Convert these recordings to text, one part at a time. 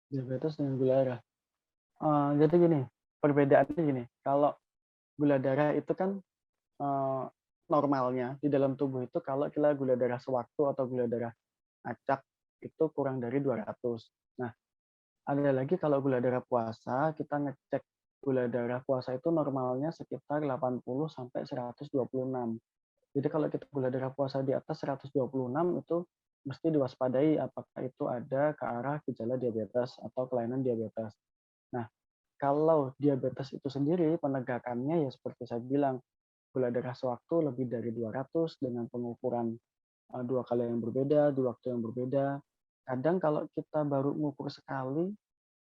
Diabetes dengan gula darah. Jadi gini, perbedaannya gini, kalau gula darah itu kan, eee, normalnya di dalam tubuh itu kalau kita gula darah sewaktu atau gula darah acak itu kurang dari 200. Nah, ada lagi kalau gula darah puasa, kita ngecek gula darah puasa itu normalnya sekitar 80 sampai 126. Jadi kalau kita gula darah puasa di atas 126 itu mesti diwaspadai apakah itu ada ke arah gejala diabetes atau kelainan diabetes. Nah, kalau diabetes itu sendiri penegakannya ya seperti saya bilang, gula darah sewaktu lebih dari 200 dengan pengukuran 2 kali yang berbeda, di waktu yang berbeda. Kadang kalau kita baru ngukur sekali,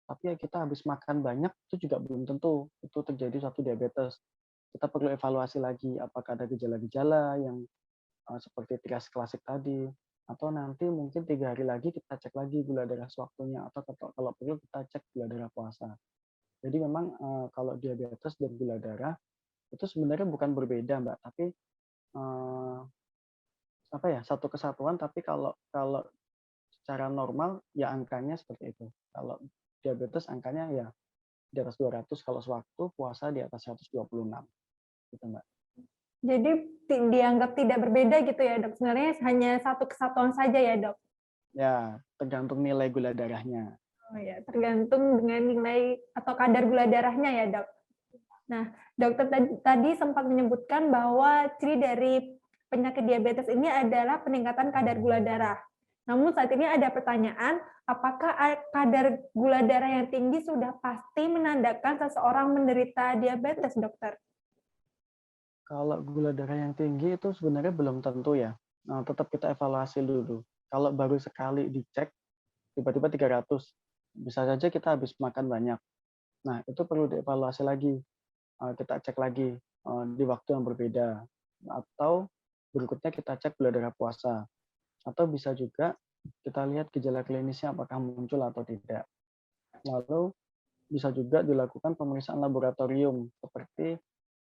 tapi ya kita habis makan banyak, itu juga belum tentu itu terjadi suatu diabetes. Kita perlu evaluasi lagi, apakah ada gejala-gejala yang seperti trias klasik tadi, atau nanti mungkin 3 hari lagi kita cek lagi gula darah sewaktunya, atau kalau perlu kita cek gula darah puasa. Jadi memang, kalau diabetes dan gula darah itu sebenarnya bukan berbeda, Mbak, tapi, eee, apa ya, satu kesatuan, tapi kalau kalau secara normal ya angkanya seperti itu. Kalau diabetes angkanya ya di atas 200 kalau sewaktu, puasa di atas 126 gitu, Mbak. Jadi dianggap tidak berbeda gitu ya, Dok? Sebenarnya hanya satu kesatuan saja ya, Dok? Ya, tergantung nilai gula darahnya. Oh ya, tergantung dengan nilai atau kadar gula darahnya ya, Dok? Nah, dokter tadi sempat menyebutkan bahwa ciri dari penyakit diabetes ini adalah peningkatan kadar gula darah. Namun saat ini ada pertanyaan, apakah kadar gula darah yang tinggi sudah pasti menandakan seseorang menderita diabetes, dokter? Kalau gula darah yang tinggi itu sebenarnya belum tentu ya, tetap kita evaluasi dulu. Kalau baru sekali dicek, tiba-tiba 300, bisa saja kita habis makan banyak. Nah, itu perlu dievaluasi lagi, kita cek lagi, di waktu yang berbeda. Atau berikutnya kita cek gula darah puasa. Atau bisa juga kita lihat gejala klinisnya apakah muncul atau tidak. Lalu bisa juga dilakukan pemeriksaan laboratorium seperti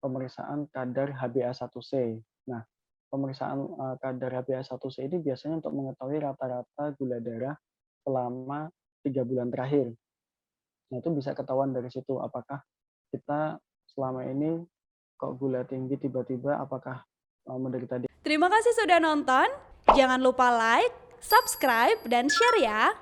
pemeriksaan kadar HbA1c. Nah, pemeriksaan, kadar HbA1c ini biasanya untuk mengetahui rata-rata gula darah selama 3 bulan terakhir. Nah, itu bisa ketahuan dari situ apakah kita selama ini kok gula tinggi tiba-tiba apakah, menderita Terima kasih sudah nonton. Jangan lupa like, subscribe, dan share ya.